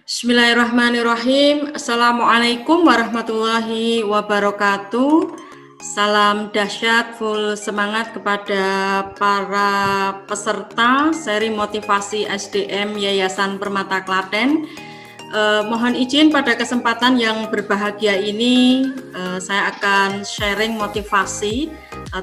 Bismillahirrahmanirrahim. Assalamualaikum warahmatullahi wabarakatuh. Salam dahsyat, full semangat kepada para peserta seri motivasi SDM Yayasan Permata Klaten. Mohon izin pada kesempatan yang berbahagia ini saya akan sharing motivasi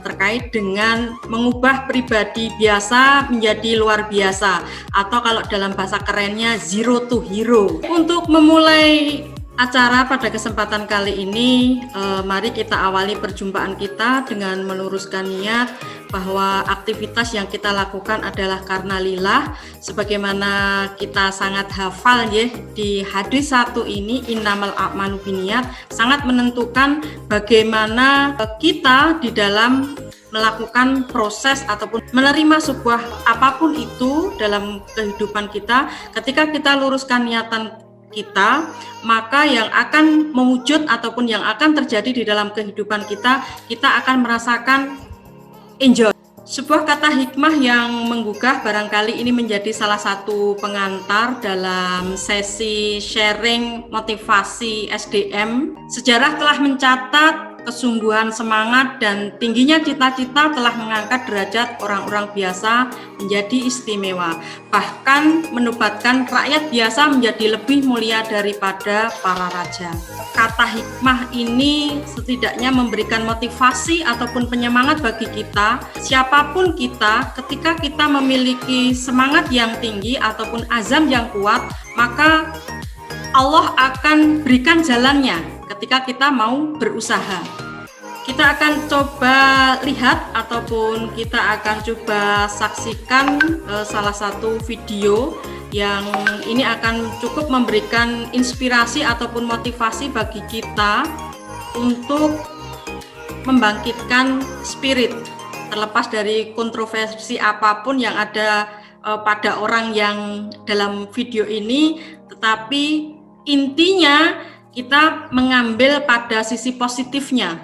terkait dengan mengubah pribadi biasa menjadi luar biasa, atau kalau dalam bahasa kerennya zero to hero. Untuk memulai acara pada kesempatan kali ini, mari kita awali perjumpaan kita dengan meluruskan niat bahwa aktivitas yang kita lakukan adalah karena lillah, sebagaimana kita sangat hafal ya di hadis 1 ini, innamal a'malu binniyat, sangat menentukan bagaimana kita di dalam melakukan proses ataupun menerima sebuah apapun itu dalam kehidupan kita. Ketika kita luruskan niatan kita, maka yang akan mewujud ataupun yang akan terjadi di dalam kehidupan kita akan merasakan enjoy. Sebuah kata hikmah yang menggugah barangkali ini menjadi salah satu pengantar dalam sesi sharing motivasi SDM. Sejarah telah mencatat kesungguhan semangat dan tingginya cita-cita telah mengangkat derajat orang-orang biasa menjadi istimewa, bahkan menobatkan rakyat biasa menjadi lebih mulia daripada para raja. Kata hikmah ini setidaknya memberikan motivasi ataupun penyemangat bagi kita, siapapun kita, ketika kita memiliki semangat yang tinggi ataupun azam yang kuat, maka Allah akan berikan jalannya ketika kita mau berusaha. Kita akan coba lihat ataupun kita akan coba saksikan salah satu video yang ini akan cukup memberikan inspirasi ataupun motivasi bagi kita untuk membangkitkan spirit, terlepas dari kontroversi apapun yang ada pada orang yang dalam video ini, tetapi intinya kita mengambil pada sisi positifnya.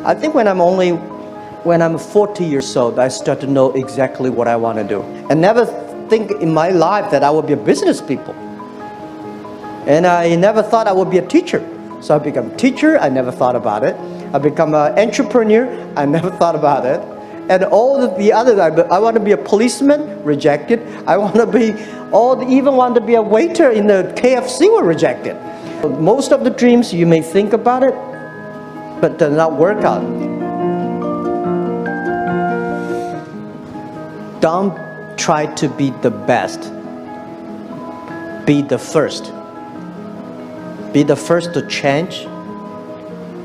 I think when I'm 40 years old, I start to know exactly what I want to do. And never think in my life that I would be a business people. And I never thought I would be a teacher. So I become a teacher, I never thought about it. I become an entrepreneur, I never thought about it. And all the others, I want to be a policeman, rejected. I want to be, even want to be a waiter in the KFC, were rejected. Most of the dreams you may think about it, but does not work out. Don't try to be the best. Be the first. Be the first to change.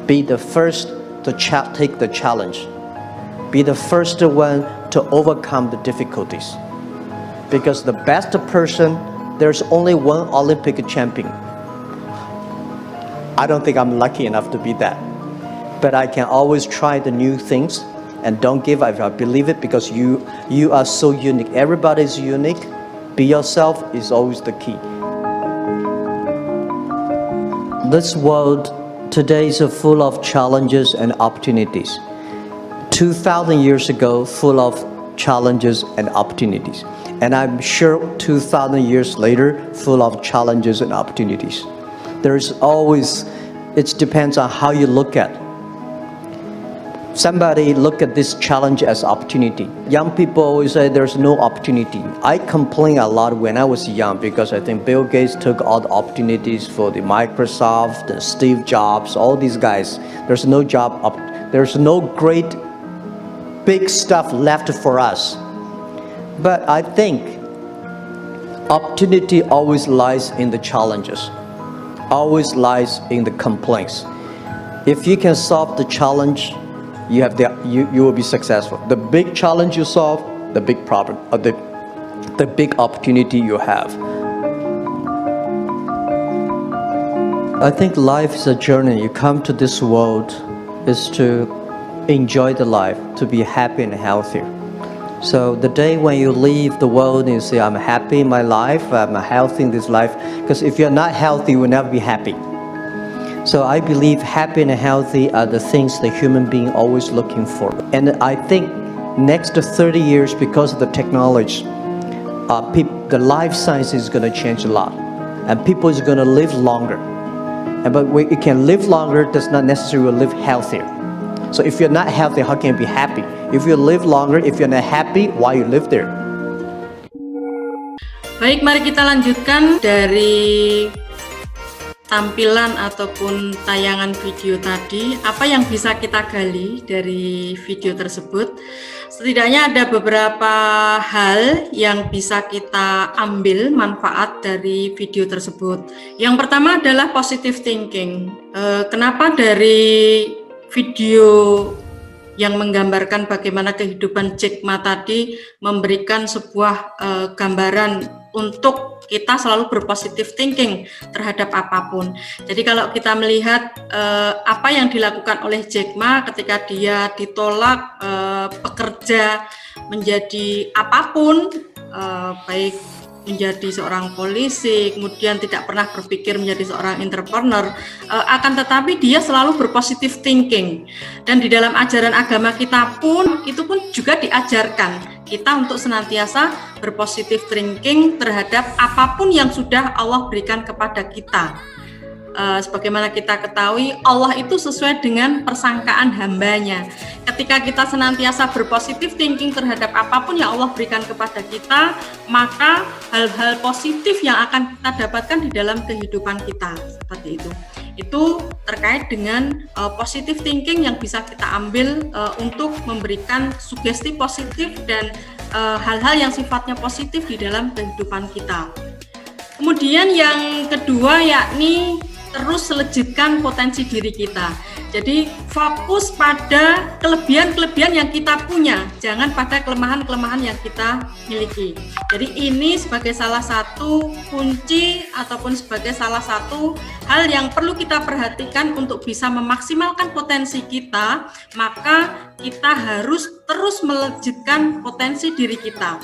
Be the first to take the challenge. Be the first one to overcome the difficulties. Because the best person, there's only one Olympic champion. I don't think I'm lucky enough to be that. But I can always try the new things and don't give up. I believe it because you are so unique. Everybody is unique. Be yourself is always the key. This world today is full of challenges and opportunities. 2,000 years ago, full of challenges and opportunities. And I'm sure 2,000 years later, full of challenges and opportunities. There's always, it depends on how you look at it. Somebody look at this challenge as opportunity. Young people always say there's no opportunity. I complain a lot when I was young because I think Bill Gates took all the opportunities for the Microsoft, and Steve Jobs, all these guys. There's no job, there's no great big stuff left for us. But I think opportunity always lies in the challenges, always lies in the complaints. If you can solve the challenge, you will be successful. The big challenge you solve, the big problem, the big opportunity you have. I think life is a journey. You come to this world is to enjoy the life, to be happy and healthy. So the day when you leave the world and you say, I'm happy in my life, I'm healthy in this life, because if you're not healthy, you will never be happy. So I believe happy and healthy are the things the human being always looking for. And I think next 30 years, because of the technology, the life science is going to change a lot, and people is going to live longer. But we can live longer does not necessarily live healthier. So if you're not healthy, how can you be happy? If you live longer, if you're not happy, why you live there? Baik, mari kita lanjutkan dari tampilan ataupun tayangan video tadi. Apa yang bisa kita gali dari video tersebut? Setidaknya ada beberapa hal yang bisa kita ambil manfaat dari video tersebut. Yang pertama adalah positive thinking. Kenapa dari video yang menggambarkan bagaimana kehidupan Jack Ma tadi memberikan sebuah gambaran untuk kita selalu berpositif thinking terhadap apapun. Jadi kalau kita melihat apa yang dilakukan oleh Jack Ma ketika dia ditolak bekerja menjadi apapun, baik menjadi seorang polisi, kemudian tidak pernah berpikir menjadi seorang entrepreneur, akan tetapi dia selalu berpositif thinking. Dan di dalam ajaran agama kita pun, itu pun juga diajarkan kita untuk senantiasa berpositif thinking terhadap apapun yang sudah Allah berikan kepada kita. Sebagaimana kita ketahui, Allah itu sesuai dengan persangkaan hambanya. Ketika kita senantiasa berpositif thinking terhadap apapun yang Allah berikan kepada kita, maka hal-hal positif yang akan kita dapatkan di dalam kehidupan kita, seperti itu. Itu terkait dengan positive thinking yang bisa kita ambil untuk memberikan sugesti positif dan hal-hal yang sifatnya positif di dalam kehidupan kita. Kemudian yang kedua yakni terus selejitkan potensi diri kita. Jadi fokus pada kelebihan-kelebihan yang kita punya, jangan pada kelemahan-kelemahan yang kita miliki. Jadi ini sebagai salah satu kunci ataupun sebagai salah satu hal yang perlu kita perhatikan untuk bisa memaksimalkan potensi kita, maka kita harus terus melejitkan potensi diri kita.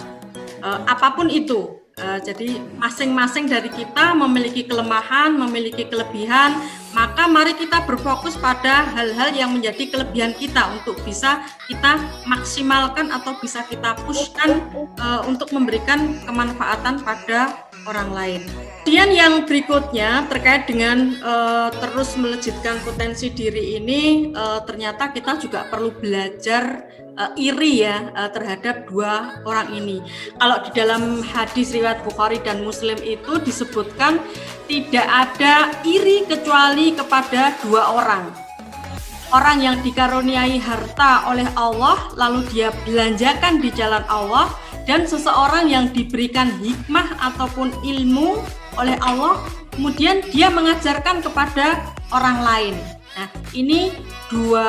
Apapun itu. Jadi masing-masing dari kita memiliki kelemahan, memiliki kelebihan, maka mari kita berfokus pada hal-hal yang menjadi kelebihan kita untuk bisa kita maksimalkan atau bisa kita pushkan untuk memberikan kemanfaatan pada orang lain. Kemudian yang berikutnya terkait dengan terus melejitkan potensi diri ini, ternyata kita juga perlu belajar iri ya terhadap dua orang ini. Kalau di dalam hadis riwayat Bukhari dan Muslim itu disebutkan tidak ada iri kecuali kepada dua orang. Orang yang dikaruniai harta oleh Allah lalu dia belanjakan di jalan Allah, dan seseorang yang diberikan hikmah ataupun ilmu oleh Allah kemudian dia mengajarkan kepada orang lain. Nah, ini dua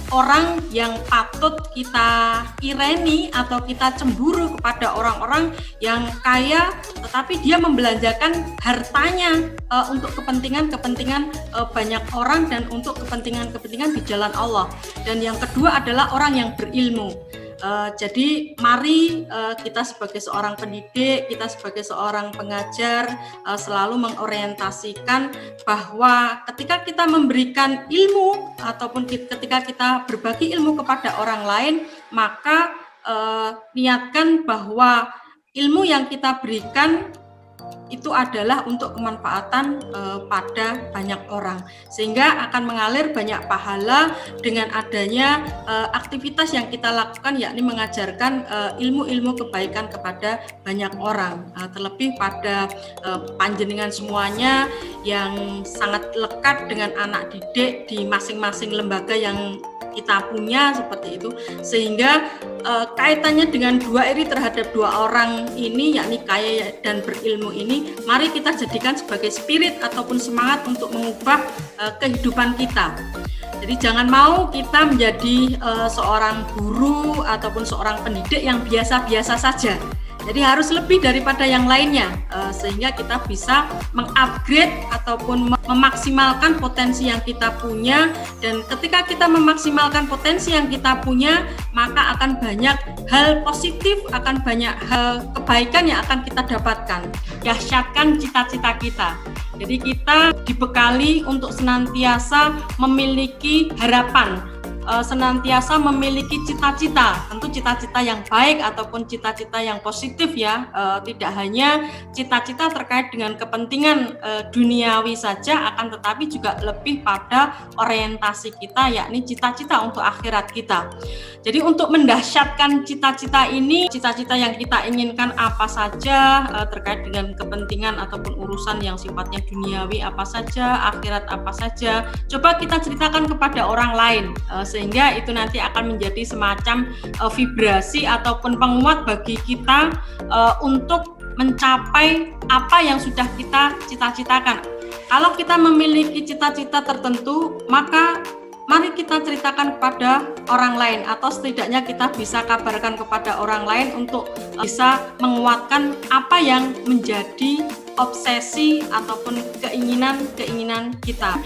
orang yang patut kita ireni atau kita cemburu kepada orang-orang yang kaya tetapi dia membelanjakan hartanya untuk kepentingan-kepentingan banyak orang dan untuk kepentingan-kepentingan di jalan Allah. Dan yang kedua adalah orang yang berilmu. Jadi mari kita sebagai seorang pendidik, kita sebagai seorang pengajar selalu mengorientasikan bahwa ketika kita memberikan ilmu ataupun ketika kita berbagi ilmu kepada orang lain, maka niatkan bahwa ilmu yang kita berikan itu adalah untuk kemanfaatan pada banyak orang, sehingga akan mengalir banyak pahala dengan adanya aktivitas yang kita lakukan, yakni mengajarkan ilmu-ilmu kebaikan kepada banyak orang, terlebih pada panjenengan semuanya yang sangat lekat dengan anak didik di masing-masing lembaga yang kita punya seperti itu, sehingga kaitannya dengan dua iri terhadap dua orang ini, yakni kaya dan berilmu ini, mari kita jadikan sebagai spirit ataupun semangat untuk mengubah kehidupan kita. Jadi jangan mau kita menjadi seorang guru ataupun seorang pendidik yang biasa-biasa saja. Jadi harus lebih daripada yang lainnya, sehingga kita bisa mengupgrade ataupun memaksimalkan potensi yang kita punya. Dan ketika kita memaksimalkan potensi yang kita punya, maka akan banyak hal positif, akan banyak hal kebaikan yang akan kita dapatkan. Dahsyatkan cita-cita kita. Jadi kita dibekali untuk senantiasa memiliki harapan senantiasa memiliki cita-cita, tentu cita-cita yang baik ataupun cita-cita yang positif ya, tidak hanya cita-cita terkait dengan kepentingan duniawi saja, akan tetapi juga lebih pada orientasi kita, yakni cita-cita untuk akhirat kita. Jadi untuk mendahsyatkan cita-cita ini, cita-cita yang kita inginkan apa saja, terkait dengan kepentingan ataupun urusan yang sifatnya duniawi apa saja, akhirat apa saja, coba kita ceritakan kepada orang lain, sehingga itu nanti akan menjadi semacam vibrasi ataupun penguat bagi kita untuk mencapai apa yang sudah kita cita-citakan. Kalau kita memiliki cita-cita tertentu, maka mari kita ceritakan kepada orang lain, atau setidaknya kita bisa kabarkan kepada orang lain untuk bisa menguatkan apa yang menjadi obsesi ataupun keinginan kita.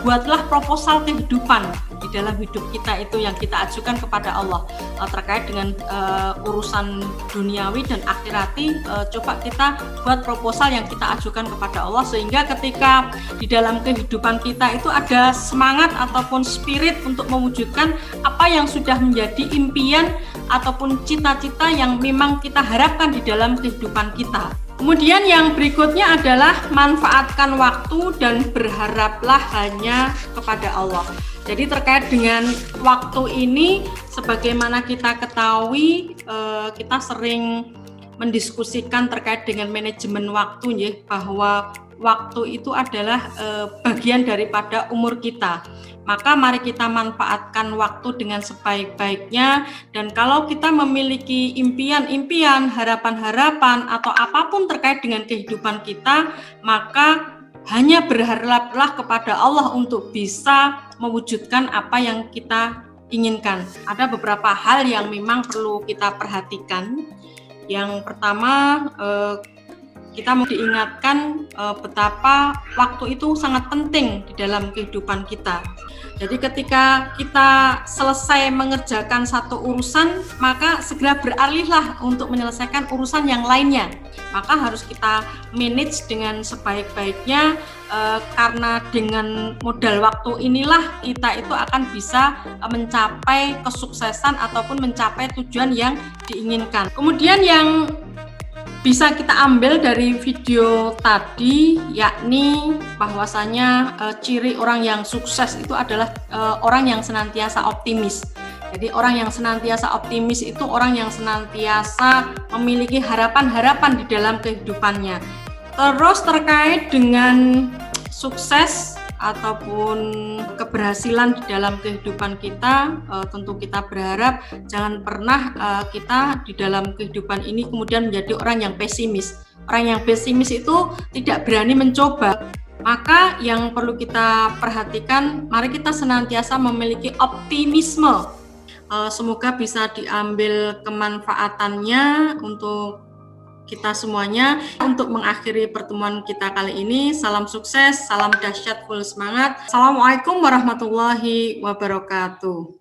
Buatlah proposal kehidupan di dalam hidup kita itu yang kita ajukan kepada Allah terkait dengan urusan duniawi dan akhirati. Coba kita buat proposal yang kita ajukan kepada Allah, sehingga ketika di dalam kehidupan kita itu ada semangat ataupun spirit untuk mewujudkan apa yang sudah menjadi impian ataupun cita-cita yang memang kita harapkan di dalam kehidupan kita. Kemudian yang berikutnya adalah manfaatkan waktu dan berharaplah hanya kepada Allah. Jadi terkait dengan waktu ini, sebagaimana kita ketahui, kita sering mendiskusikan terkait dengan manajemen waktu ya, bahwa waktu itu adalah bagian daripada umur kita. Maka mari kita manfaatkan waktu dengan sebaik-baiknya, dan kalau kita memiliki impian-impian, harapan-harapan atau apapun terkait dengan kehidupan kita, maka hanya berharaplah kepada Allah untuk bisa mewujudkan apa yang kita inginkan. Ada beberapa hal yang memang perlu kita perhatikan. Yang pertama, kita mau diingatkan betapa waktu itu sangat penting di dalam kehidupan kita. Jadi ketika kita selesai mengerjakan satu urusan, maka segera beralihlah untuk menyelesaikan urusan yang lainnya. Maka harus kita manage dengan sebaik-baiknya, karena dengan modal waktu inilah kita itu akan bisa mencapai kesuksesan ataupun mencapai tujuan yang diinginkan. Kemudian yang bisa kita ambil dari video tadi, yakni bahwasanya ciri orang yang sukses itu adalah orang yang senantiasa optimis. Jadi orang yang senantiasa optimis itu orang yang senantiasa memiliki harapan-harapan di dalam kehidupannya. Terus terkait dengan sukses ataupun keberhasilan di dalam kehidupan kita, tentu kita berharap jangan pernah kita di dalam kehidupan ini kemudian menjadi orang yang pesimis. Orang yang pesimis itu tidak berani mencoba. Maka yang perlu kita perhatikan, mari kita senantiasa memiliki optimisme. Semoga bisa diambil kemanfaatannya untuk kita semuanya. Untuk mengakhiri pertemuan kita kali ini, salam sukses, salam dahsyat full semangat. Assalamualaikum warahmatullahi wabarakatuh.